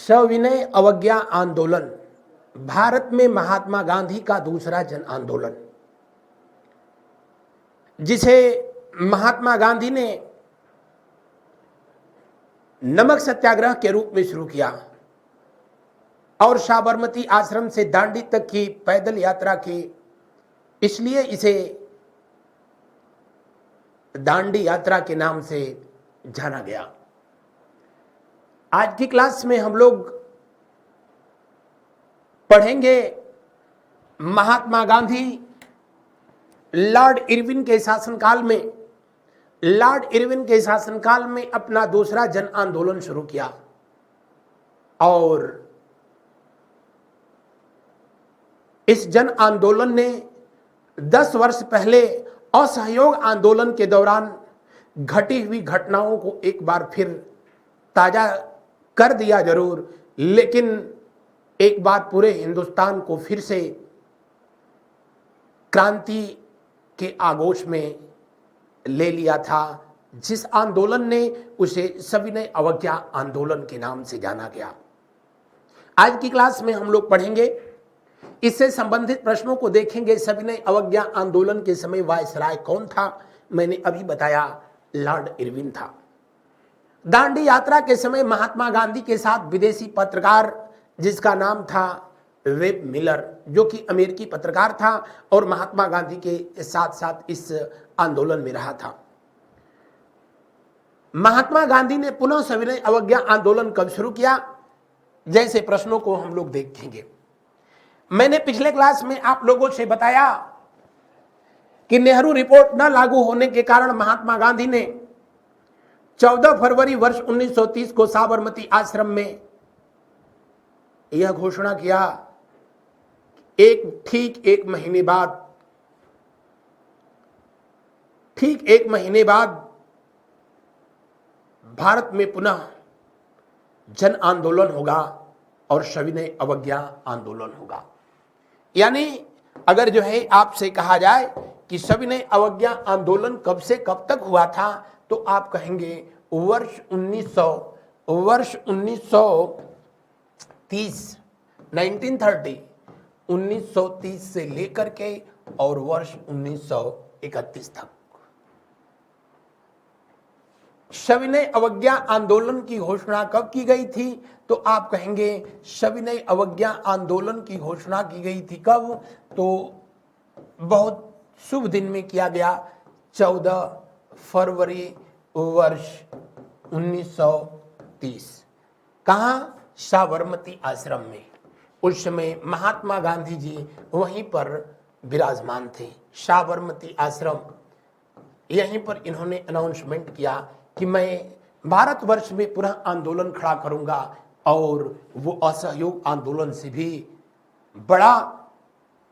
सविनय अवज्ञा आंदोलन भारत में महात्मा गांधी का दूसरा जन आंदोलन, जिसे महात्मा गांधी ने नमक सत्याग्रह के रूप में शुरू किया और साबरमती आश्रम से दांडी तक की पैदल यात्रा की, इसलिए इसे दांडी यात्रा के नाम से जाना गया। आज की क्लास में हम लोग पढ़ेंगे महात्मा गांधी लॉर्ड इरविन के शासनकाल में अपना दूसरा जन आंदोलन शुरू किया और इस जन आंदोलन ने 10 वर्ष पहले असहयोग आंदोलन के दौरान घटी हुई घटनाओं को एक बार फिर ताजा कर दिया जरूर, लेकिन एक बार पूरे हिंदुस्तान को फिर से क्रांति के आगोश में ले लिया था। जिस आंदोलन ने उसे सविनय अवज्ञा आंदोलन के नाम से जाना गया। आज की क्लास में हम लोग पढ़ेंगे, इससे संबंधित प्रश्नों को देखेंगे। सविनय अवज्ञा आंदोलन के समय वायसराय कौन था? मैंने अभी बताया, लॉर्ड इरविन था। दांडी यात्रा के समय महात्मा गांधी के साथ विदेशी पत्रकार जिसका नाम था वेब मिलर, जो कि अमेरिकी पत्रकार था और महात्मा गांधी के साथ साथ इस आंदोलन में रहा था। महात्मा गांधी ने पुनः सविनय अवज्ञा आंदोलन कब शुरू किया, जैसे प्रश्नों को हम लोग देखेंगे। मैंने पिछले क्लास में आप लोगों से बताया कि नेहरू रिपोर्ट न लागू होने के कारण महात्मा गांधी ने 14 फरवरी वर्ष 1930 को साबरमती आश्रम में यह घोषणा किया, ठीक एक महीने बाद भारत में पुनः जन आंदोलन होगा और सविनय अवज्ञा आंदोलन होगा। यानी अगर जो है आपसे कहा जाए कि सविनय अवज्ञा आंदोलन कब से कब तक हुआ था, तो आप कहेंगे वर्ष 1930 से लेकर के और वर्ष 1931 तक। सविनय अवज्ञा आंदोलन की घोषणा कब की गई थी, तो आप कहेंगे सविनय अवज्ञा आंदोलन की घोषणा की गई थी कब, तो बहुत शुभ दिन में किया गया, 14 फरवरी वर्ष 1930। कहाँ? साबरमती आश्रम में। उस समय महात्मा गांधी जी वहीं पर विराजमान थे, साबरमती आश्रम। यहीं पर इन्होंने अनाउंसमेंट किया कि मैं भारतवर्ष में पुनः आंदोलन खड़ा करूंगा और वो असहयोग आंदोलन से भी बड़ा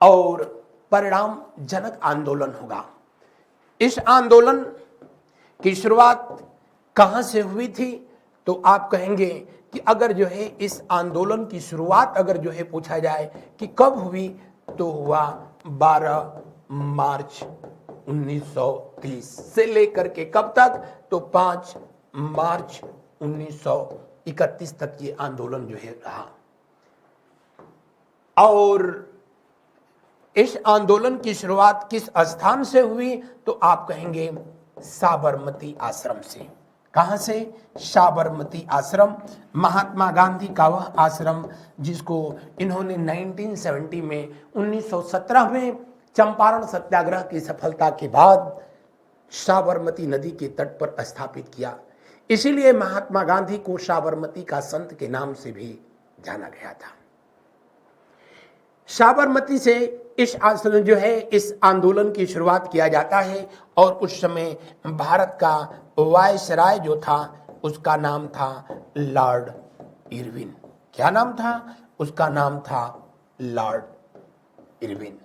और परिणामजनक आंदोलन होगा। इस आंदोलन की शुरुआत कहां से हुई थी, तो आप कहेंगे कि अगर जो है इस आंदोलन की शुरुआत अगर जो है पूछा जाए कि कब हुई, तो हुआ 12 मार्च 1930 से लेकर के कब तक, तो 5 मार्च 1931 तक ये आंदोलन जो है रहा। और इस आंदोलन की शुरुआत किस स्थान से हुई, तो आप कहेंगे साबरमती आश्रम से। कहां से? साबरमती आश्रम। महात्मा गांधी का वह आश्रम जिसको इन्होंने 1917 में चंपारण सत्याग्रह की सफलता के बाद साबरमती नदी के तट पर स्थापित किया। इसीलिए महात्मा गांधी को साबरमती का संत के नाम से भी जाना गया था। साबरमती से इस आंदोलन की शुरुआत किया जाता है और उस समय भारत का वायसराय जो था उसका नाम था लॉर्ड इरविन। क्या नाम था? उसका नाम था लॉर्ड इरविन।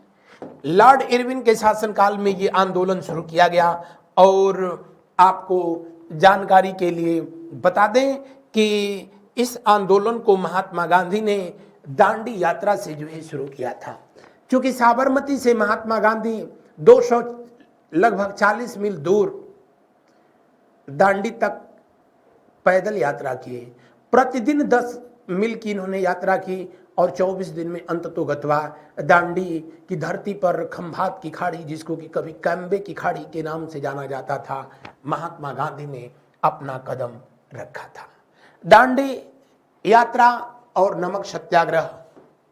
लॉर्ड इरविन के शासनकाल में ये आंदोलन शुरू किया गया। और आपको जानकारी के लिए बता दें कि इस आंदोलन को महात्मा गांधी ने दांडी यात्रा से जो है शुरू किया था। क्योंकि साबरमती से महात्मा गांधी 200 लगभग 40 मील दूर दांडी तक पैदल यात्रा किए। प्रतिदिन 10 मील की इन्होंने यात्रा की और 24 दिन में अंततोगत्वा दांडी की धरती पर खंभात की खाड़ी, जिसको कि कभी कैम्बे की खाड़ी के नाम से जाना जाता था, महात्मा गांधी ने अपना कदम रखा था। दांडी यात्रा और नमक सत्याग्रह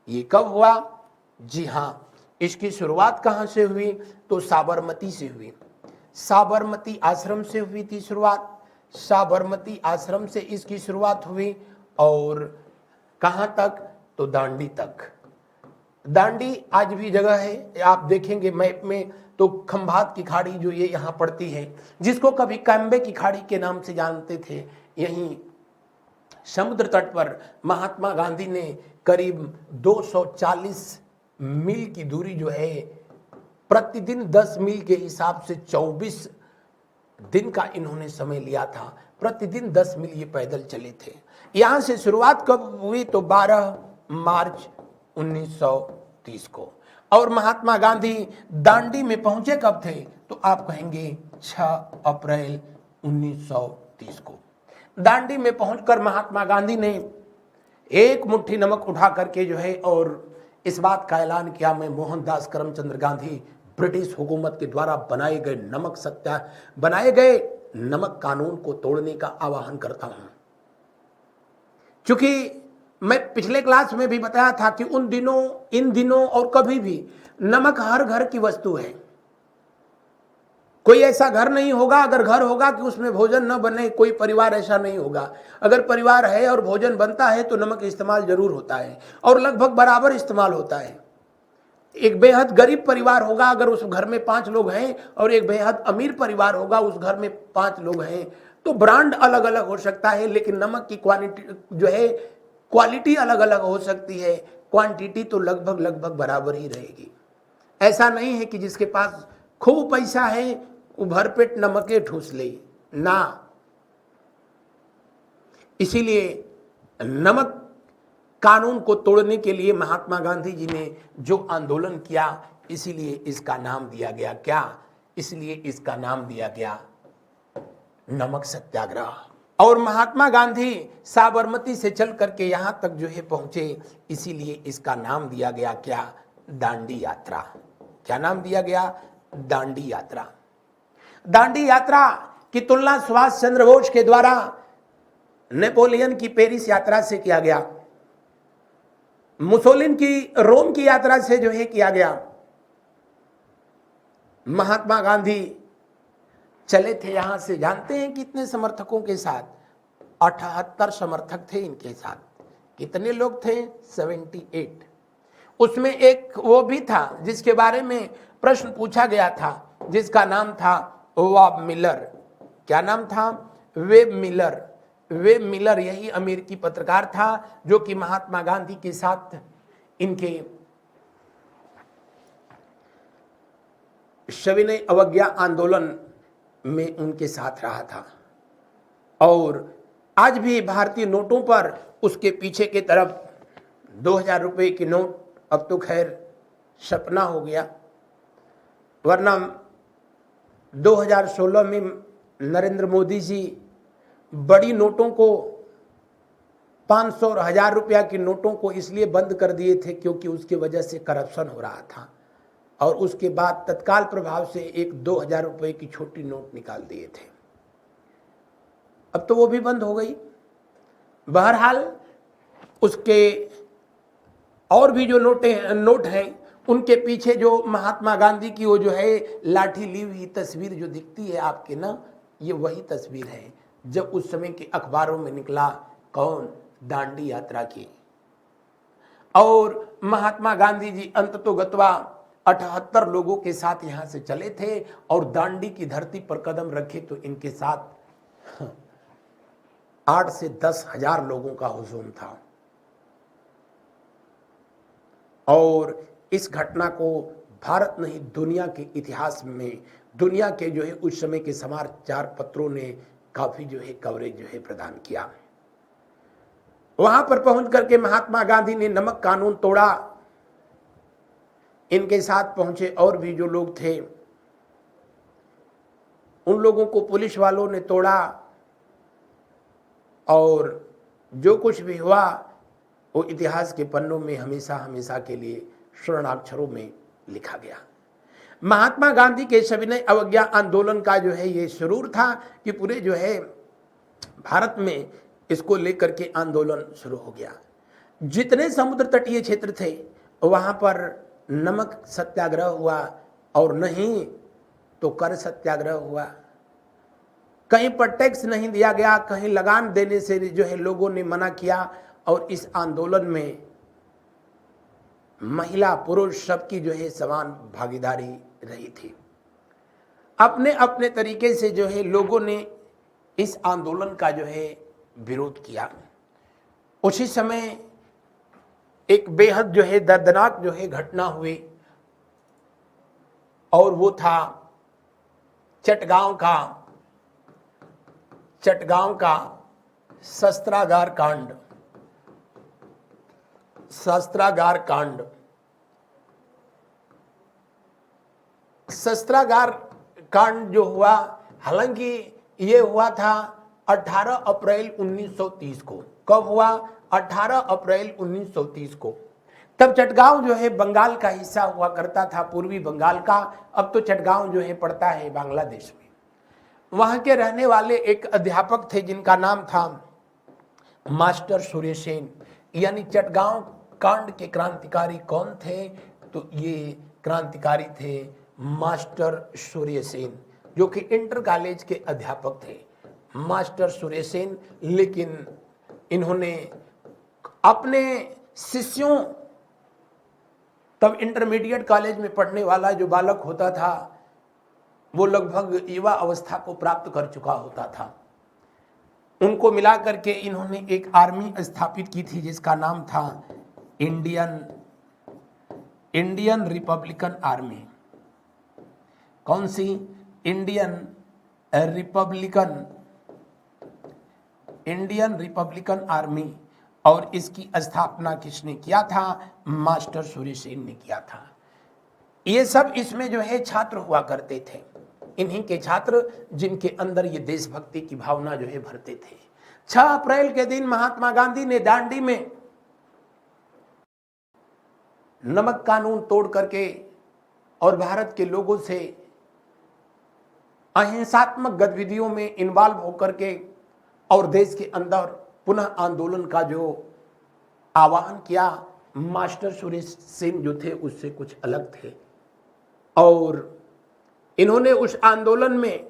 ये कब हुआ? जी हाँ, इसकी शुरुआत कहाँ से हुई? तो साबरमती से हुई। साबरमती आश्रम से हुई थी शुरुआत। साबरमती आश्रम से इसकी शुरुआत हुई और कहाँ तक? तो दांडी तक। दांडी आज भी जगह है, आप देखेंगे मैप में तो खंभात की खाड़ी जो ये यहाँ पड़ती है, जिसको कभी कैम्बे की खाड़ी के नाम से जानते थे, यहीं समुद्र तट पर महात्मा गांधी ने करीब 240 मील की दूरी जो है, प्रतिदिन 10 मील के हिसाब से 24 दिन का इन्होंने समय लिया था। प्रतिदिन 10 मील ये पैदल चले थे। यहां से शुरुआत कब हुई? तो 12 मार्च 1930 को। और महात्मा गांधी दांडी में पहुंचे कब थे? तो आप कहेंगे 6 अप्रैल 1930 को। दांडी में पहुंचकर महात्मा गांधी ने एक मुट्ठी नमक उठा करके जो है और इस बात का ऐलान किया, मैं मोहनदास करमचंद गांधी ब्रिटिश हुकूमत के द्वारा बनाए गए नमक कानून को तोड़ने का आह्वान करता हूं। क्योंकि मैं पिछले क्लास में भी बताया था कि उन दिनों, इन दिनों और कभी भी नमक हर घर की वस्तु है। कोई ऐसा घर नहीं होगा, अगर घर होगा कि उसमें भोजन न बने, कोई परिवार ऐसा नहीं होगा। अगर परिवार है और भोजन बनता है तो नमक इस्तेमाल जरूर होता है और लगभग बराबर इस्तेमाल होता है। एक बेहद गरीब परिवार होगा, अगर उस घर में 5 लोग हैं, और एक बेहद अमीर परिवार होगा, उस घर में 5 लोग हैं, तो ब्रांड अलग अलग हो सकता है, लेकिन नमक की क्वालिटी अलग अलग हो सकती है, क्वांटिटी तो लगभग बराबर ही रहेगी। ऐसा नहीं है कि जिसके पास खूब पैसा है वो भरपेट नमके ठूस ले ना। इसीलिए नमक कानून को तोड़ने के लिए महात्मा गांधी जी ने जो आंदोलन किया, इसीलिए इसका नाम दिया गया क्या? इसलिए इसका नाम दिया गया नमक सत्याग्रह। और महात्मा गांधी साबरमती से चल करके यहां तक जो है पहुंचे, इसीलिए इसका नाम दिया गया क्या? दांडी यात्रा। क्या नाम दिया गया? दांडी यात्रा। दांडी यात्रा की तुलना सुभाष चंद्र बोस के द्वारा नेपोलियन की पेरिस यात्रा से किया गया, मुसोलिन की रोम की यात्रा से जो है किया गया। महात्मा गांधी चले थे यहां से, जानते हैं कितने समर्थकों के साथ? 78 समर्थक थे इनके साथ। कितने लोग थे? 78। उसमें एक वो भी था जिसके बारे में प्रश्न पूछा गया था, जिसका नाम था वेब मिलर। क्या नाम था? Web Miller. वेब मिलर यही अमेरिकी पत्रकार था जो कि महात्मा गांधी के साथ इनके सविनय अवज्ञा आंदोलन में उनके साथ रहा था। और आज भी भारतीय नोटों पर उसके पीछे की तरफ 2000 रुपए के नोट, अब तो खैर सपना हो गया, वरना 2016 में नरेंद्र मोदी जी बड़ी नोटों को, 500 और 1000 रुपया की नोटों को इसलिए बंद कर दिए थे क्योंकि उसकी वजह से करप्शन हो रहा था, और उसके बाद तत्काल प्रभाव से एक 2000 रुपए की छोटी नोट निकाल दिए थे। अब तो वो भी बंद हो गई। बहरहाल उसके और भी जो नोट हैं, उनके पीछे जो महात्मा गांधी की वो जो है लाठी ली हुई तस्वीर जो दिखती है आपके ना, ये वही तस्वीर है जब उस समय के अखबारों में निकला। कौन? दांडी यात्रा की। और महात्मा गांधी जी अंततोगत्वा 78 लोगों के साथ यहां से चले थे और दांडी की धरती पर कदम रखे तो इनके साथ 8 से 10 हजार लोगों का हुजूम था। और इस घटना को भारत नहीं, दुनिया के इतिहास में, दुनिया के जो है उस समय के समाचार पत्रों ने काफी जो है कवरेज जो है प्रदान किया। वहां पर पहुंच करके महात्मा गांधी ने नमक कानून तोड़ा। इनके साथ पहुंचे और भी जो लोग थे, उन लोगों को पुलिस वालों ने तोड़ा। और जो कुछ भी हुआ वो इतिहास के पन्नों में हमेशा हमेशा के लिए स्वर्णाक्षरों में लिखा गया। महात्मा गांधी के सविनय अवज्ञा आंदोलन का जो है ये शुरू था कि पूरे जो है भारत में इसको लेकर के आंदोलन शुरू हो गया। जितने समुद्र तटीय क्षेत्र थे वहां पर नमक सत्याग्रह हुआ और नहीं तो कर सत्याग्रह हुआ। कहीं पर टैक्स नहीं दिया गया, कहीं लगान देने से जो है लोगों ने मना किया और इस आंदोलन में महिला पुरुष सबकी जो है समान भागीदारी रही थी। अपने अपने तरीके से जो है लोगों ने इस आंदोलन का जो है विरोध किया। उसी समय एक बेहद जो है दर्दनाक जो है घटना हुई और वो था चटगांव का शस्त्रागार कांड। शस्त्रागार कांड जो हुआ, हालांकि ये हुआ था 18 अप्रैल 1930 को। कब हुआ? 18 अप्रैल 1930 को। तब चटगांव जो है बंगाल का हिस्सा हुआ करता था, पूर्वी बंगाल का। अब तो चटगांव जो है पड़ता है बांग्लादेश में। वहां के रहने वाले एक अध्यापक थे जिनका नाम था मास्टर सूर्य सेन। यानी चटगांव कांड के क्रांतिकारी कौन थे? तो ये क्रांतिकारी थे मास्टर सूर्य सेन, जो कि इंटर कॉलेज के अध्यापक थे। मास्टर सूर्य सेन, लेकिन इन्होंने अपने शिष्यों, तब इंटरमीडिएट कॉलेज में पढ़ने वाला जो बालक होता था वो लगभग युवा अवस्था को प्राप्त कर चुका होता था, उनको मिला करके इन्होंने एक आर्मी स्थापित की थी जिसका नाम था इंडियन रिपब्लिकन आर्मी। कौन सी? Indian Republican army. और इसकी स्थापना किसने किया था? मास्टर सूर्य सेन ने किया था। ये सब इसमें जो है छात्र हुआ करते थे, इन्हीं के छात्र जिनके अंदर ये देशभक्ति की भावना जो है भरते थे। 6 अप्रैल के दिन महात्मा गांधी ने दांडी में नमक कानून तोड़ करके और भारत के लोगों से अहिंसात्मक गतिविधियों में इन्वॉल्व होकर के और देश के अंदर पुनः आंदोलन का जो आह्वान किया। मास्टर सूर्य सेन जो थे उससे कुछ अलग थे और इन्होंने उस आंदोलन में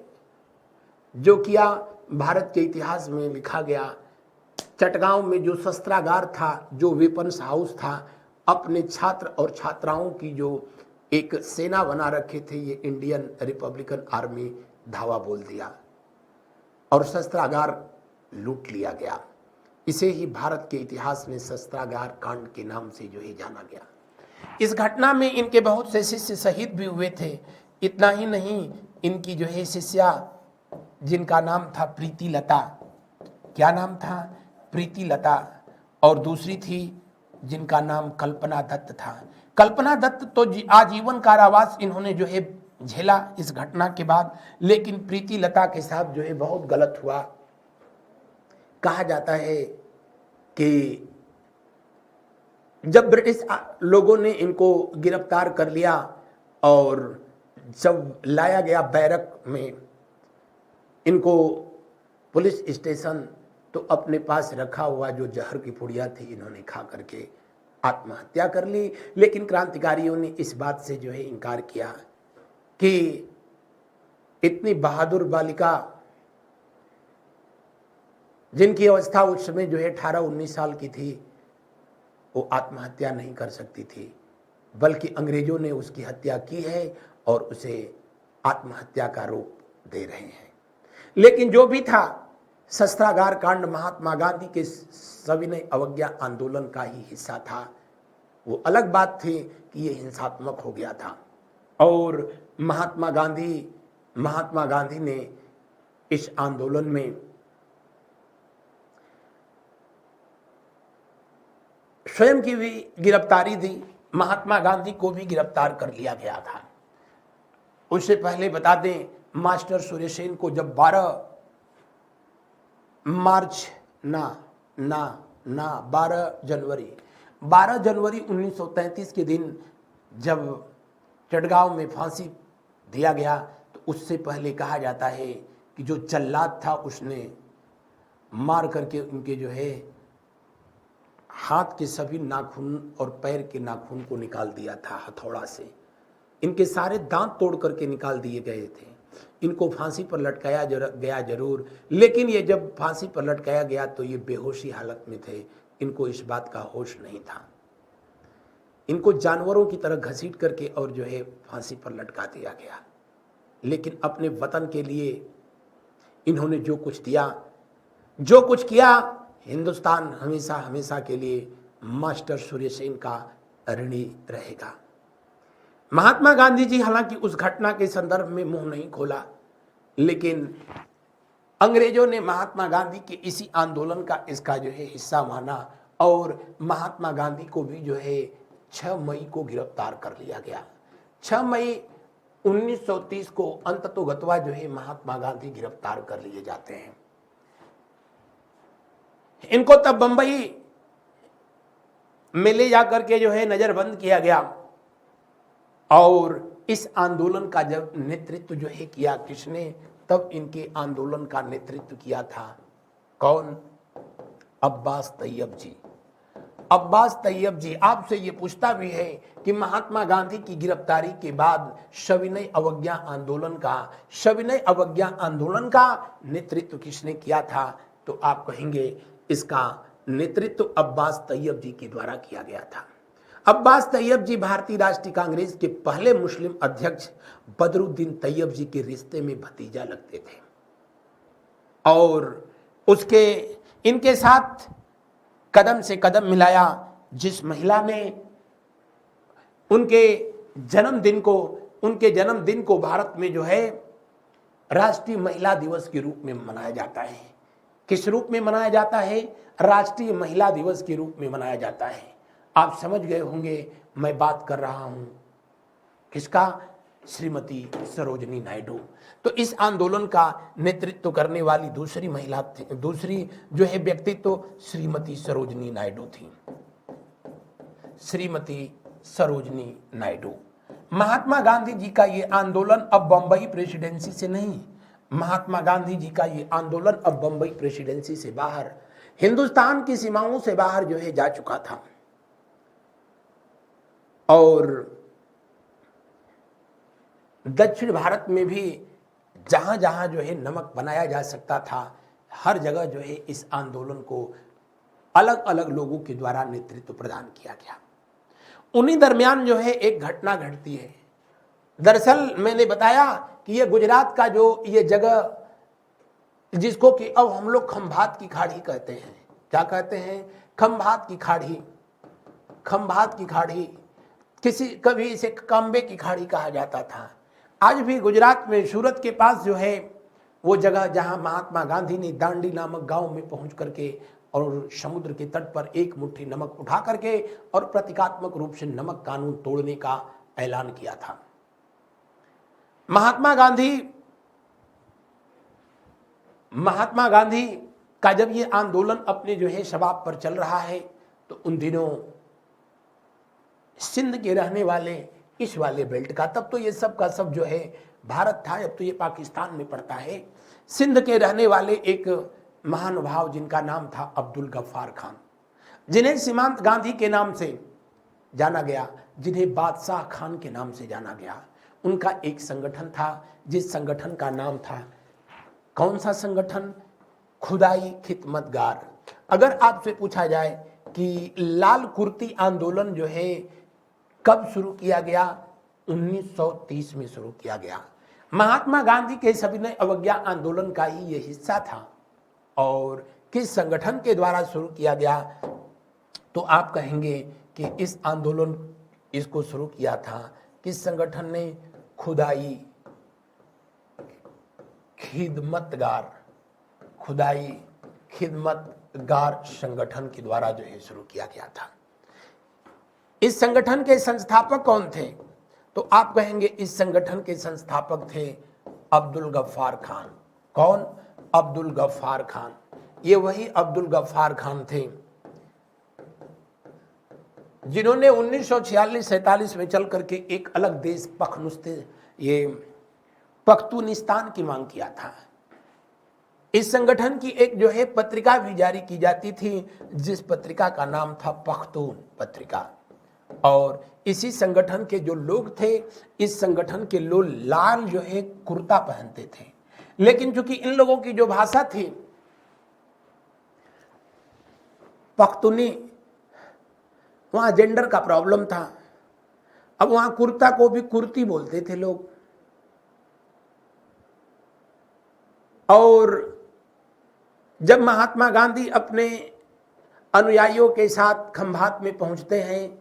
जो किया भारत के इतिहास में लिखा गया। चटगांव में जो शस्त्रागार था, जो वेपन्स हाउस था, अपने छात्र और छात्राओं की जो एक सेना बना रखे थे, ये इंडियन रिपब्लिकन आर्मी धावा बोल दिया और शस्त्रागार लूट लिया गया। इसे ही भारत के इतिहास में शस्त्रागार कांड के नाम से जो है जाना गया। इस घटना में इनके बहुत से शिष्य शहीद भी हुए थे। इतना ही नहीं, इनकी जो है शिष्या जिनका नाम था प्रीति लता, क्या नाम था? प्रीति लता। और दूसरी थी जिनका नाम कल्पना दत्त था। कल्पना दत्त तो आजीवन कारावास इन्होंने जो है झेला इस घटना के बाद, लेकिन प्रीति लता के साथ जो है बहुत गलत हुआ। कहा जाता है कि जब ब्रिटिश लोगों ने इनको गिरफ्तार कर लिया और जब लाया गया बैरक में इनको पुलिस स्टेशन, तो अपने पास रखा हुआ जो जहर की पुड़िया थी इन्होंने खा करके आत्महत्या कर ली। लेकिन क्रांतिकारियों ने इस बात से जो है इनकार किया कि इतनी बहादुर बालिका जिनकी अवस्था उस समय जो है 18-19 साल की थी, वो आत्महत्या नहीं कर सकती थी, बल्कि अंग्रेजों ने उसकी हत्या की है और उसे आत्महत्या का रूप दे रहे हैं। लेकिन जो भी था, शस्त्रागार कांड महात्मा गांधी के सविनय अवज्ञा आंदोलन का ही हिस्सा था। वो अलग बात थी कि ये हिंसात्मक हो गया था और महात्मा गांधी ने इस आंदोलन में स्वयं की भी गिरफ्तारी दी। महात्मा गांधी को भी गिरफ्तार कर लिया गया था। उससे पहले बता दें, मास्टर सूर्य सेन को जब 12 मार्च ना 12 जनवरी 1933 के दिन जब चटगांव में फांसी दिया गया, तो उससे पहले कहा जाता है कि जो जल्लाद था उसने मार करके उनके जो है हाथ के सभी नाखून और पैर के नाखून को निकाल दिया था हथौड़ा से। इनके सारे दांत तोड़ करके निकाल दिए गए थे। इनको फांसी पर लटकाया गया जरूर, लेकिन ये जब फांसी पर लटकाया गया तो ये बेहोशी हालत में थे। इनको इस बात का होश नहीं था। इनको जानवरों की तरह घसीट करके और जो है फांसी पर लटका दिया गया। लेकिन अपने वतन के लिए इन्होंने जो कुछ दिया, जो कुछ किया, हिंदुस्तान हमेशा हमेशा के लिए मास्टर सूर्य सेन का ऋणी रहेगा। महात्मा गांधी जी हालांकि उस घटना के संदर्भ में मुंह नहीं खोला, लेकिन अंग्रेजों ने महात्मा गांधी के इसी आंदोलन का इसका जो है हिस्सा माना और महात्मा गांधी को भी जो है 6 मई को गिरफ्तार कर लिया गया। 6 मई 1930 को अंततोगत्वा जो है महात्मा गांधी गिरफ्तार कर लिए जाते हैं। इनको तब बंबई में ले जाकर के जो है नजरबंद किया गया और इस आंदोलन का जब नेतृत्व जो है किया किसने, तब इनके आंदोलन का नेतृत्व किया था कौन? अब्बास तैयब जी। अब्बास तैयब जी आपसे ये पूछता भी है कि महात्मा गांधी की गिरफ्तारी के बाद सविनय अवज्ञा आंदोलन का नेतृत्व किसने किया था? तो आप कहेंगे इसका नेतृत्व अब्बास तैयब जी के द्वारा किया गया था। अब्बास तैयब जी भारतीय राष्ट्रीय कांग्रेस के पहले मुस्लिम अध्यक्ष बदरुद्दीन तैयब जी के रिश्ते में भतीजा लगते थे और उसके इनके साथ कदम से कदम मिलाया जिस महिला ने उनके जन्मदिन को भारत में जो है राष्ट्रीय महिला दिवस के रूप में मनाया जाता है। किस रूप में मनाया जाता है? राष्ट्रीय महिला दिवस के रूप में मनाया जाता है। आप समझ गए होंगे मैं बात कर रहा हूं किसका? श्रीमती सरोजनी नायडू। तो इस आंदोलन का नेतृत्व करने वाली दूसरी जो है व्यक्तित्व श्रीमती सरोजनी नायडू थी। श्रीमती सरोजनी नायडू। महात्मा गांधी जी का ये आंदोलन अब बंबई प्रेसिडेंसी से नहीं, महात्मा गांधी जी का ये आंदोलन अब बंबई प्रेसिडेंसी से बाहर, हिंदुस्तान की सीमाओं से बाहर जो है जा चुका था और दक्षिण भारत में भी जहां जहां जो है नमक बनाया जा सकता था, हर जगह जो है इस आंदोलन को अलग अलग लोगों के द्वारा नेतृत्व प्रदान किया गया। उन्हीं दरमियान जो है एक घटना घटती है। दरअसल मैंने बताया कि ये गुजरात का जो ये जगह जिसको कि अब हम लोग खंभात की खाड़ी कहते हैं, क्या कहते हैं? खंभात की खाड़ी। खंभात की खाड़ी, कभी इसे कांबे की खाड़ी कहा जाता था। आज भी गुजरात में सूरत के पास जो है वो जगह जहां महात्मा गांधी ने दांडी नामक गांव में पहुंच करके और समुद्र के तट पर एक मुट्ठी नमक उठा करके और प्रतीकात्मक रूप से नमक कानून तोड़ने का ऐलान किया था। महात्मा गांधी का जब ये आंदोलन अपने जो है शबाब पर चल रहा है तो उन दिनों सिंध के रहने वाले इस वाले बेल्ट का, तब तो ये सब का सब जो है भारत था, अब तो ये पाकिस्तान में पड़ता है। सिंध के रहने वाले एक महानुभाव जिनका नाम था अब्दुल गफ्फार खान, जिन्हें सीमांत गांधी के नाम से जाना गया, जिन्हें बादशाह खान के नाम से जाना गया। उनका एक संगठन था जिस संगठन का नाम था, कौन सा संगठन? खुदाई खिदमतगार। अगर आपसे पूछा जाए कि लाल कुर्ती आंदोलन जो है कब शुरू किया गया? 1930 में शुरू किया गया। महात्मा गांधी के सविनय अवज्ञा आंदोलन का ही यह हिस्सा था और किस संगठन के द्वारा शुरू किया गया? तो आप कहेंगे कि इस आंदोलन इसको शुरू किया था किस संगठन ने? खुदाई खिदमतगार। खुदाई खिदमतगार संगठन के द्वारा जो है शुरू किया गया था। इस संगठन के संस्थापक कौन थे? तो आप कहेंगे इस संगठन के संस्थापक थे अब्दुल गफ्फार खान। कौन? अब्दुल गफ्फार खान। ये वही अब्दुल गफ्फार खान थे जिन्होंने 1946-47 में चल करके एक अलग देश पख्तूनिस्तान, ये पख्तूनिस्तान की मांग किया था। इस संगठन की एक जो है पत्रिका भी जारी की जाती थी, जिस पत्रिका का नाम था पख्तून पत्रिका। और इसी संगठन के जो लोग थे, इस संगठन के लोग लाल जो है कुर्ता पहनते थे, लेकिन चूंकि इन लोगों की जो भाषा थी पख्तूनी, वहां जेंडर का प्रॉब्लम था। अब वहां कुर्ता को भी कुर्ती बोलते थे लोग। और जब महात्मा गांधी अपने अनुयायियों के साथ खंभात में पहुंचते हैं,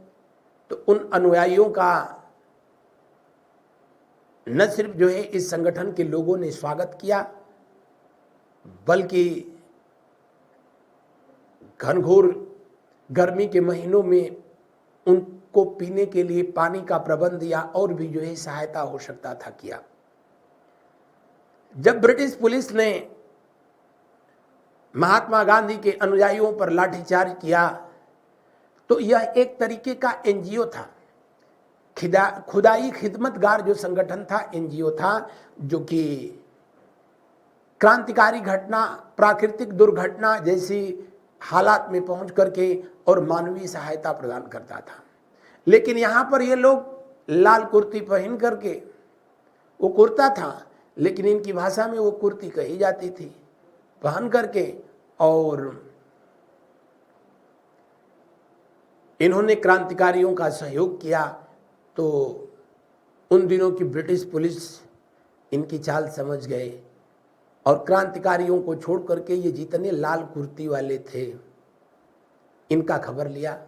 तो उन अनुयायियों का न सिर्फ जो है इस संगठन के लोगों ने स्वागत किया, बल्कि घनघोर गर्मी के महीनों में उनको पीने के लिए पानी का प्रबंध या और भी जो है सहायता हो सकता था किया। जब ब्रिटिश पुलिस ने महात्मा गांधी के अनुयायियों पर लाठीचार्ज किया, तो यह एक तरीके का एनजीओ था, खुदाई खिदमतगार जो संगठन था, एनजीओ था, जो कि क्रांतिकारी घटना, प्राकृतिक दुर्घटना जैसी हालात में पहुंच करके और मानवीय सहायता प्रदान करता था। लेकिन यहां पर ये लोग लाल कुर्ती पहन करके, वो कुर्ता था लेकिन इनकी भाषा में वो कुर्ती कही जाती थी, पहन करके, और इन्होंने क्रांतिकारियों का सहयोग किया। तो उन दिनों की ब्रिटिश पुलिस इनकी चाल समझ गए और क्रांतिकारियों को छोड़ करके ये जितने लाल कुर्ती वाले थे, इनका खबर लिया।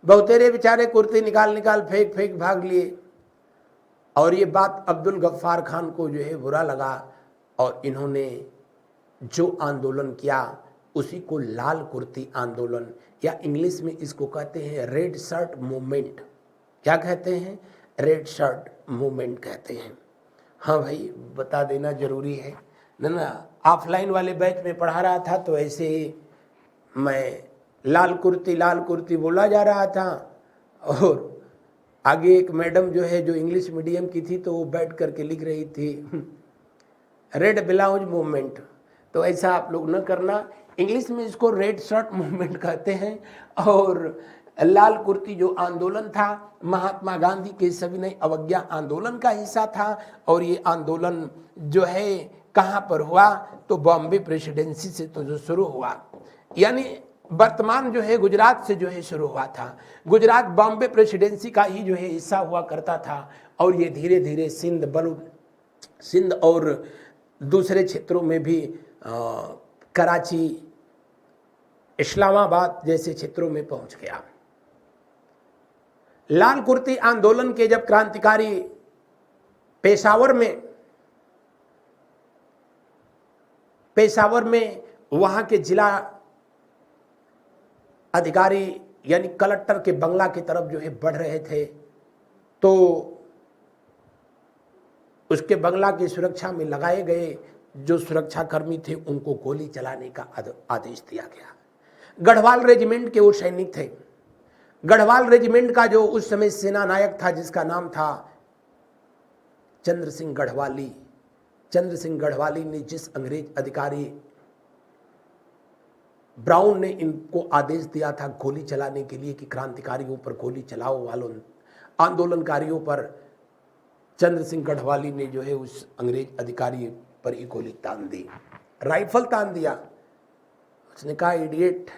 बहुतेरे बेचारे कुर्ती निकाल फेंक भाग लिए। और ये बात अब्दुल गफ्फार खान को जो है बुरा लगा, और इन्होंने जो आंदोलन किया उसी को लाल कुर्ती आंदोलन, या इंग्लिश में इसको कहते हैं रेड शर्ट मूवमेंट। क्या कहते हैं? रेड शर्ट मूवमेंट कहते हैं। हाँ भाई, बता देना जरूरी है ना। ऑफलाइन वाले बैच में पढ़ा रहा था तो ऐसे ही मैं लाल कुर्ती बोला जा रहा था, और आगे एक मैडम जो है जो इंग्लिश मीडियम की थी, तो वो बैठ करके लिख रही थी रेड ब्लाउज मूवमेंट। तो ऐसा आप लोग न करना, इंग्लिश में इसको रेड शर्ट मूवमेंट कहते हैं। और लाल कुर्ती जो आंदोलन था, महात्मा गांधी के सविनय अवज्ञा आंदोलन का हिस्सा था। और ये आंदोलन जो है कहाँ पर हुआ? तो बॉम्बे प्रेसिडेंसी से तो जो शुरू हुआ, यानी वर्तमान जो है गुजरात से जो है शुरू हुआ था। गुजरात बॉम्बे प्रेसिडेंसी का ही जो है हिस्सा हुआ करता था, और ये धीरे धीरे सिंध और दूसरे क्षेत्रों में भी, कराची, इस्लामाबाद जैसे क्षेत्रों में पहुंच गया। लाल कुर्ती आंदोलन के जब क्रांतिकारी पेशावर में वहां के जिला अधिकारी यानी कलेक्टर के बंगला की तरफ जो है बढ़ रहे थे, तो उसके बंगला की सुरक्षा में लगाए गए जो सुरक्षाकर्मी थे, उनको गोली चलाने का आदेश दिया गया। गढ़वाल रेजिमेंट के वो सैनिक थे। गढ़वाल रेजिमेंट का जो उस समय सेना नायक था, जिसका नाम था चंद्र सिंह गढ़वाली। चंद्र सिंह गढ़वाली ने जिस अंग्रेज अधिकारी ब्राउन ने इनको आदेश दिया था गोली चलाने के लिए कि क्रांतिकारियों पर गोली चलाओ वालों, आंदोलनकारियों पर, चंद्र सिंह गढ़वाली ने जो है उस अंग्रेज अधिकारी पर ही गोली तान दी, राइफल तान दिया। उसने कहा idiot,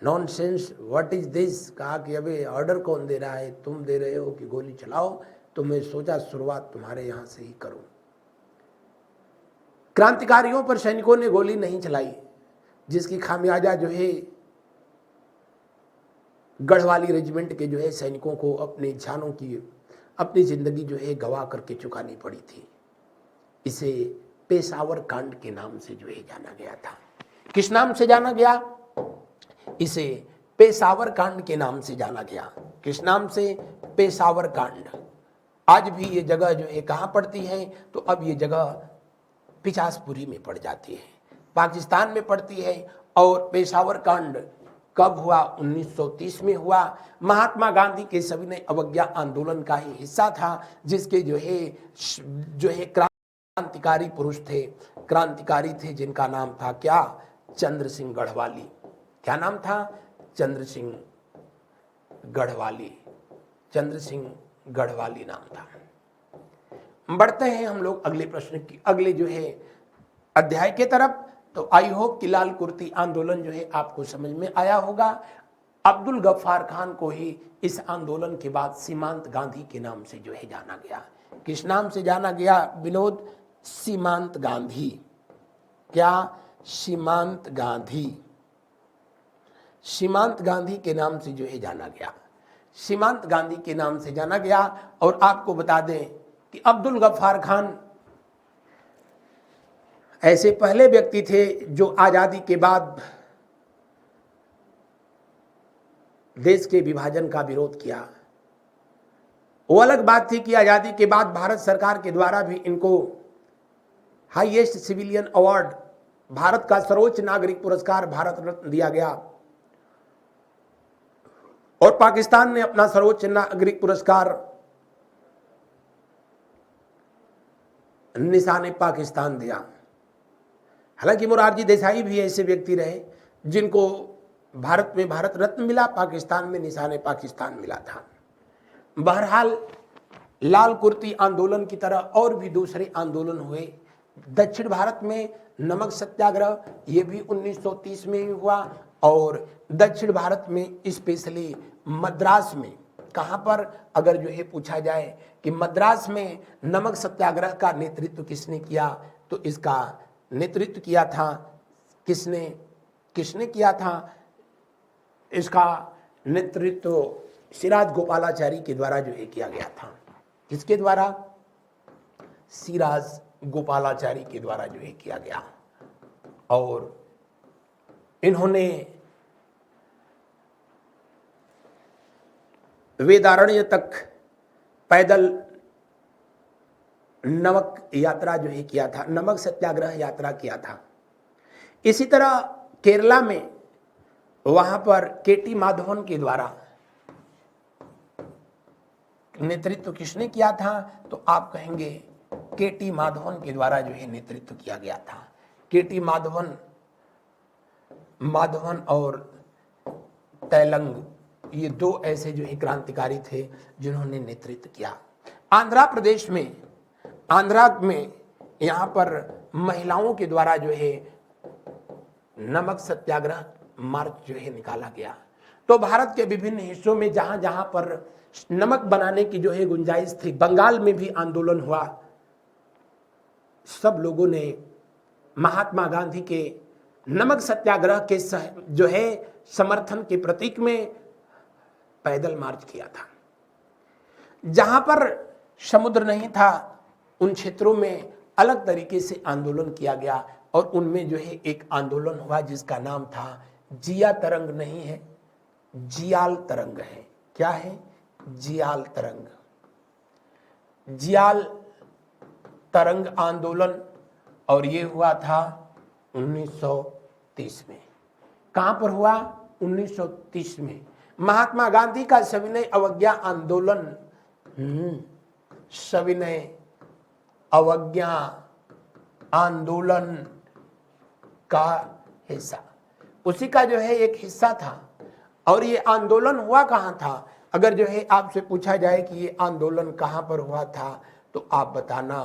nonsense, what is this. कहा कि अबे ऑर्डर कौन दे रहा है? तुम दे रहे हो कि गोली चलाओ, तो मैं सोचा शुरुआत तुम्हारे यहां से ही करूं। क्रांतिकारियों पर सैनिकों ने गोली नहीं चलाई, जिसकी खामियाजा जो है गढ़वाली रेजिमेंट के जो है सैनिकों को अपने जानों की, अपनी जिंदगी जो है गवा करके चुकानी पड़ी थी। इसे पेशावर कांड के नाम से जो है जाना गया था। किस नाम से जाना गया? इसे पेशावर कांड के नाम से जाना गया। किस नाम से? पेशावर कांड। आज भी ये जगह जो है कहाँ पड़ती है? तो अब ये जगह पिचासपुरी में पड़ जाती है, पाकिस्तान में पड़ती है। और पेशावर कांड कब हुआ? 1930 में हुआ। महात्मा गांधी के सविनय अवज्ञा आंदोलन का ही हिस्सा था, जिसके जो है क्रांतिकारी पुरुष थे, क्रांतिकारी थे, जिनका नाम था क्या? चंद्र सिंह गढ़वाली। क्या नाम था? चंद्र सिंह गढ़वाली। चंद्र सिंह गढ़वाली नाम था। बढ़ते हैं हम लोग अगले प्रश्न की, अगले जो है अध्याय के तरफ। तो आई होप कि लाल कुर्ती आंदोलन जो है आपको समझ में आया होगा। अब्दुल गफ्फार खान को ही इस आंदोलन के बाद सीमांत गांधी के नाम से जो है जाना गया। किस नाम से जाना गया विनोद? सीमांत गांधी। क्या? सीमांत गांधी। सीमांत गांधी के नाम से जो है जाना गया। सीमांत गांधी के नाम से जाना गया। और आपको बता दें कि अब्दुल गफ्फार खान ऐसे पहले व्यक्ति थे जो आजादी के बाद देश के विभाजन का विरोध किया। वो अलग बात थी कि आजादी के बाद भारत सरकार के द्वारा भी इनको हाईएस्ट सिविलियन अवार्ड, भारत का सर्वोच्च नागरिक पुरस्कार भारत रत्न दिया गया, और पाकिस्तान ने अपना सर्वोच्च नागरिक पुरस्कार निशाने पाकिस्तान दिया। हालांकि मोरारजी देसाई भी ऐसे व्यक्ति रहे जिनको भारत में भारत रत्न मिला, पाकिस्तान में निशाने पाकिस्तान मिला था। बहरहाल लाल कुर्ती आंदोलन की तरह और भी दूसरे आंदोलन हुए। दक्षिण भारत में नमक सत्याग्रह, ये भी 1930 में ही हुआ। और दक्षिण भारत में स्पेशली मद्रास में, कहाँ पर अगर जो है पूछा जाए कि मद्रास में नमक सत्याग्रह का नेतृत्व किसने किया, तो इसका नेतृत्व किया था किसने किया था? इसका नेतृत्व सिराज गोपालाचारी के द्वारा जो है किया गया था। किसके द्वारा? सिराज गोपालाचारी के द्वारा जो है किया गया। और इन्होंने वेदारण्य तक पैदल नमक यात्रा जो है किया था, नमक सत्याग्रह यात्रा किया था। इसी तरह केरला में वहां पर केटी माधवन के द्वारा नेतृत्व किसने किया था? तो आप कहेंगे केटी माधवन के द्वारा जो है नेतृत्व किया गया था। केटी माधवन और तेलंग, ये दो ऐसे जो है क्रांतिकारी थे जिन्होंने नेतृत्व किया। आंध्रा में यहाँ पर महिलाओं के द्वारा जो है नमक सत्याग्रह मार्च जो है निकाला गया। तो भारत के विभिन्न हिस्सों में जहां जहां पर नमक बनाने की जो है गुंजाइश थी, बंगाल में भी आंदोलन हुआ। सब लोगों ने महात्मा गांधी के नमक सत्याग्रह के जो है समर्थन के प्रतीक में पैदल मार्च किया था। जहां पर समुद्र नहीं था उन क्षेत्रों में अलग तरीके से आंदोलन किया गया। और उनमें जो है एक आंदोलन हुआ जिसका नाम था जिया तरंग नहीं है, जियाल तरंग है। क्या है? जियाल तरंग। जियाल तरंग आंदोलन, और ये हुआ था 1930 में। कहां पर हुआ? 1930 में। महात्मा गांधी का सविनय अवज्ञा आंदोलन, सविनय अवज्ञा आंदोलन का हिस्सा, उसी का जो है एक हिस्सा था। और ये आंदोलन हुआ कहां था? अगर जो है आपसे पूछा जाए कि ये आंदोलन कहां पर हुआ था, तो आप बताना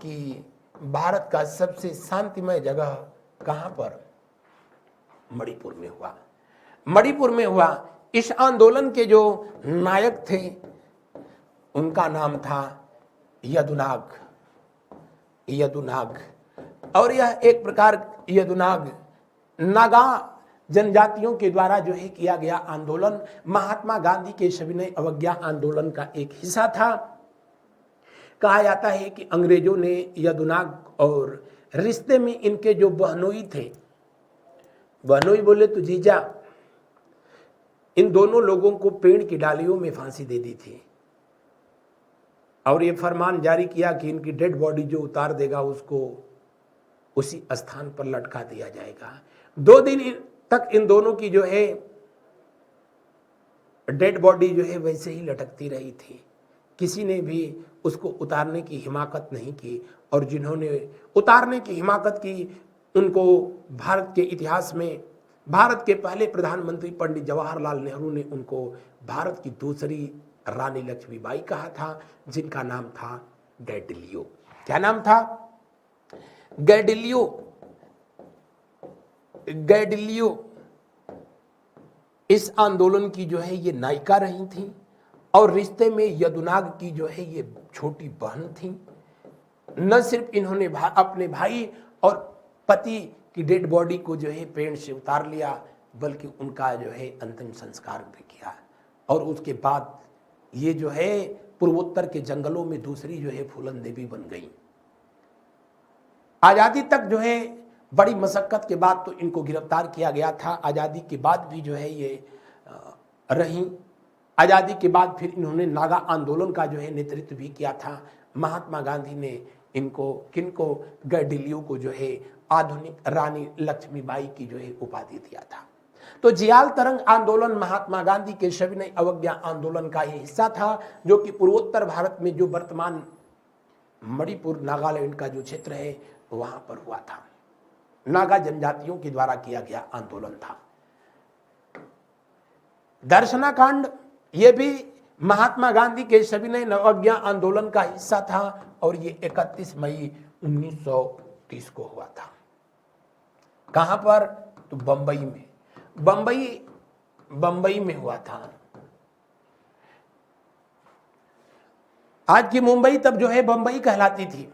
कि भारत का सबसे शांतिमय जगह कहां पर? मणिपुर में हुआ। मणिपुर में हुआ। इस आंदोलन के जो नायक थे उनका नाम था यदुनाग। और यह एक प्रकार यदुनाग नागा जनजातियों के द्वारा जो है किया गया आंदोलन महात्मा गांधी के सविनय अवज्ञा आंदोलन का एक हिस्सा था। कहा जाता है कि अंग्रेजों ने यदुनाग और रिश्ते में इनके जो बहनोई थे, बहनोई बोले तो जीजा, इन दोनों लोगों को पेड़ की डालियों में फांसी दे दी थी। और ये फरमान जारी किया कि इनकी डेड बॉडी जो उतार देगा उसको उसी स्थान पर लटका दिया जाएगा। 2 दिन तक इन दोनों की जो है डेड बॉडी जो है वैसे ही लटकती रही थी, किसी ने भी उसको उतारने की हिमाकत नहीं की। और जिन्होंने उतारने की हिमाकत की उनको भारत के इतिहास में भारत के पहले प्रधानमंत्री पंडित जवाहरलाल नेहरू ने उनको भारत की दूसरी रानी लक्ष्मीबाई कहा था, जिनका नाम था गैडिलियो। क्या नाम था? गैडिलियो। गैडिलियो इस आंदोलन की जो है ये नायिका रही थी और रिश्ते में यदुनाग की जो है ये छोटी बहन थी। न सिर्फ इन्होंने अपने भाई और पति की डेड बॉडी को जो है पेड़ से उतार लिया, बल्कि उनका जो है अंतिम संस्कार भी किया। और उसके बाद ये जो है पूर्वोत्तर के जंगलों में दूसरी जो है फूलन देवी बन गई। आज़ादी तक जो है बड़ी मशक्कत के बाद तो इनको गिरफ्तार किया गया था। आज़ादी के बाद भी जो है ये रहीं। आज़ादी के बाद फिर इन्होंने नागा आंदोलन का जो है नेतृत्व भी किया था। महात्मा गांधी ने किनको गैडिलियो को जो है आधुनिक रानी लक्ष्मीबाई की जो है उपाधि दिया था। तो जियाल तरंग आंदोलन महात्मा गांधी के सविनय अवज्ञा आंदोलन का ही हिस्सा था, जो कि पूर्वोत्तर भारत में जो वर्तमान मणिपुर नागालैंड का जो क्षेत्र है वहां पर हुआ था। नागा जनजातियों के द्वारा किया गया आंदोलन था। दर्शना कांड ये भी महात्मा गांधी के सविनय अवज्ञा आंदोलन का हिस्सा था और ये 31 मई 1930 को हुआ था। कहां पर? तो बंबई में। बंबई में हुआ था। आज की मुंबई तब जो है बंबई कहलाती थी,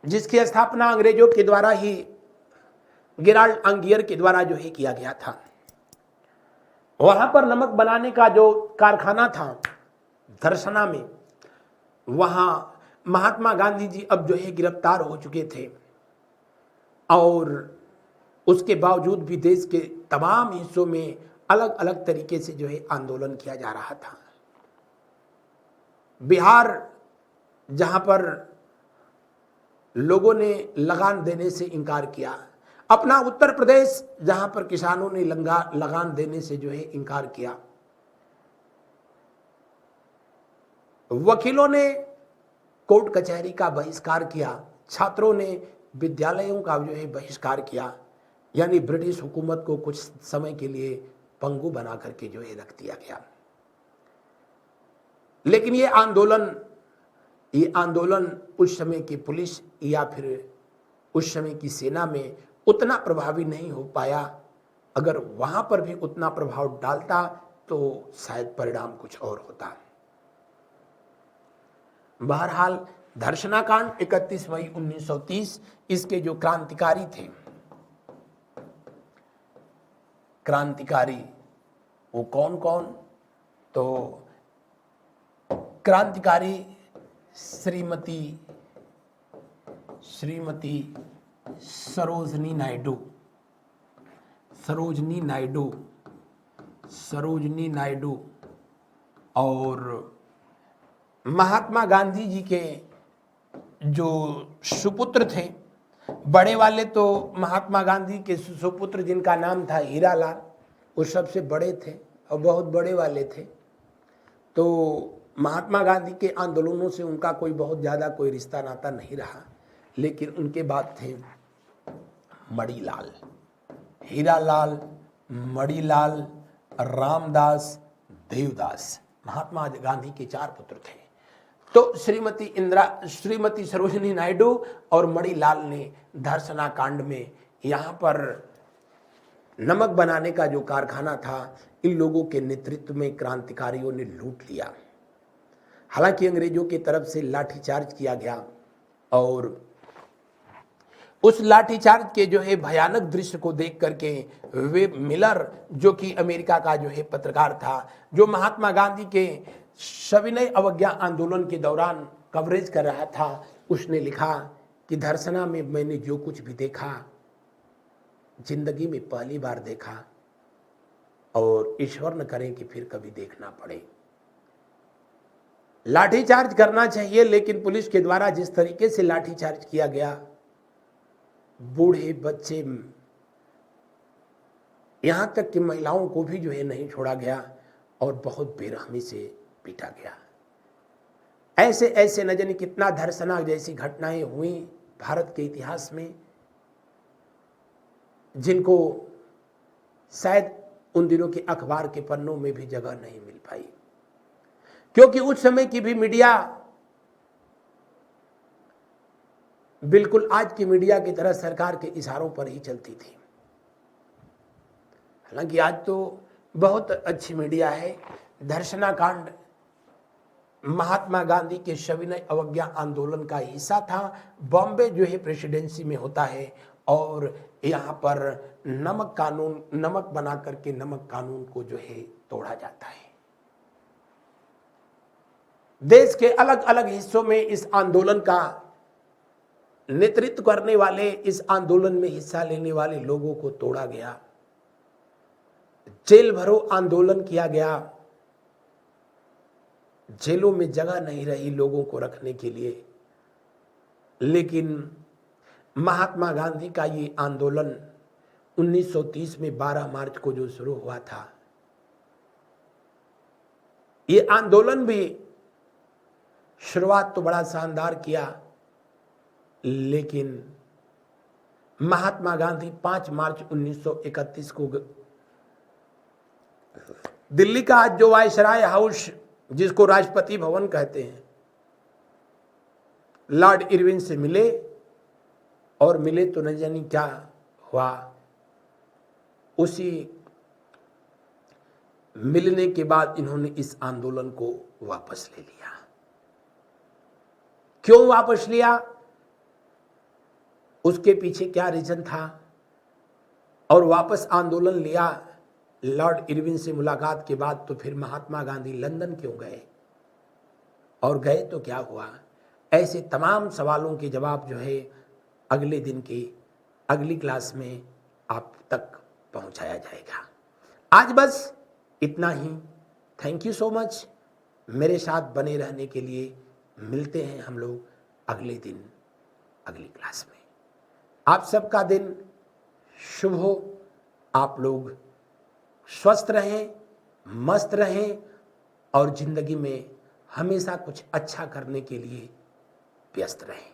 जिसकी स्थापना अंग्रेजों के द्वारा ही गेराल्ड अंगियर के द्वारा जो है किया गया था। वहां पर नमक बनाने का जो कारखाना था दर्शना में, वहां महात्मा गांधी जी अब जो है गिरफ्तार हो चुके थे और उसके बावजूद भी देश के तमाम हिस्सों में अलग अलग तरीके से जो है आंदोलन किया जा रहा था। बिहार, जहां पर लोगों ने लगान देने से इनकार किया, अपना उत्तर प्रदेश जहां पर किसानों ने लगान देने से जो है इनकार किया, वकीलों ने कोर्ट कचहरी का बहिष्कार किया, छात्रों ने विद्यालयों का जो है बहिष्कार किया, यानी ब्रिटिश हुकूमत को कुछ समय के लिए पंगु बना करके जो है रख दिया गया। लेकिन ये आंदोलन उस समय की पुलिस या फिर उस समय की सेना में उतना प्रभावी नहीं हो पाया। अगर वहां पर भी उतना प्रभाव डालता तो शायद परिणाम कुछ और होता। बहरहाल दर्शना कांड 31 मई 1930, इसके जो क्रांतिकारी थे, क्रांतिकारी वो कौन कौन? तो क्रांतिकारी श्रीमती सरोजनी नायडू और महात्मा गांधी जी के जो सुपुत्र थे, बड़े वाले तो महात्मा गांधी के सुपुत्र जिनका नाम था हीरालाल, वो सबसे बड़े थे और बहुत बड़े वाले थे। तो महात्मा गांधी के आंदोलनों से उनका कोई बहुत ज़्यादा कोई रिश्ता नाता नहीं रहा। लेकिन उनके बाद थे मणिलाल, हीरालाल, मणिलाल, रामदास, देवदास। महात्मा गांधी के 4 पुत्र थे। तो श्रीमती सरोजनी नायडू और मणिलाल ने दर्शना कांड में यहाँ पर नमक बनाने का जो कारखाना था, इन लोगों के नेतृत्व में क्रांतिकारियों ने लूट लिया। हालांकि अंग्रेजों की तरफ से लाठीचार्ज किया गया और उस लाठीचार्ज के जो है भयानक दृश्य को देख करके वेब मिलर, जो कि अमेरिका का जो है पत्रकार था, जो महात्मा गांधी के सविनय अवज्ञा आंदोलन के दौरान कवरेज कर रहा था, उसने लिखा कि दर्शना में मैंने जो कुछ भी देखा जिंदगी में पहली बार देखा और ईश्वर न करे कि फिर कभी देखना पड़े। लाठीचार्ज करना चाहिए, लेकिन पुलिस के द्वारा जिस तरीके से लाठीचार्ज किया गया, बूढ़े बच्चे यहां तक कि महिलाओं को भी जो है नहीं छोड़ा गया और बहुत बेरहमी से पीटा गया। ऐसे ऐसे न जाने कितना दर्शनाक जैसी घटनाएं हुई भारत के इतिहास में, जिनको शायद उन दिनों के अखबार के पन्नों में भी जगह नहीं मिल पाई, क्योंकि उस समय की भी मीडिया बिल्कुल आज की मीडिया की तरह सरकार के इशारों पर ही चलती थी। हालांकि आज तो बहुत अच्छी मीडिया है। धर्षणा कांड महात्मा गांधी के सविनय अवज्ञा आंदोलन का हिस्सा था। बॉम्बे जो है प्रेसिडेंसी में होता है और यहाँ पर नमक बना करके नमक कानून को जो है तोड़ा जाता है। देश के अलग अलग हिस्सों में इस आंदोलन का नेतृत्व करने वाले, इस आंदोलन में हिस्सा लेने वाले लोगों को तोड़ा गया, जेल भरो आंदोलन किया गया। जेलों में जगह नहीं रही लोगों को रखने के लिए, लेकिन महात्मा गांधी का ये आंदोलन 1930 में 12 मार्च को जो शुरू हुआ था, ये आंदोलन भी शुरुआत तो बड़ा शानदार किया, लेकिन महात्मा गांधी 5 मार्च 1931 को दिल्ली का आज जो वायसराय हाउस, जिसको राष्ट्रपति भवन कहते हैं, लॉर्ड इरविन से मिले और मिले तो न जाने क्या हुआ। उसी मिलने के बाद इन्होंने इस आंदोलन को वापस ले लिया। क्यों वापस लिया, उसके पीछे क्या रीजन था, और वापस आंदोलन लिया लॉर्ड इरविन से मुलाकात के बाद, तो फिर महात्मा गांधी लंदन क्यों गए, और गए तो क्या हुआ। ऐसे तमाम सवालों के जवाब जो है अगले दिन की अगली क्लास में आप तक पहुंचाया जाएगा। आज बस इतना ही। थैंक यू सो मच मेरे साथ बने रहने के लिए। मिलते हैं हम लोग अगले दिन अगली क्लास में। आप सबका दिन शुभ हो। आप लोग स्वस्थ रहें, मस्त रहें और जिंदगी में हमेशा कुछ अच्छा करने के लिए व्यस्त रहें।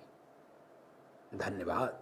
धन्यवाद।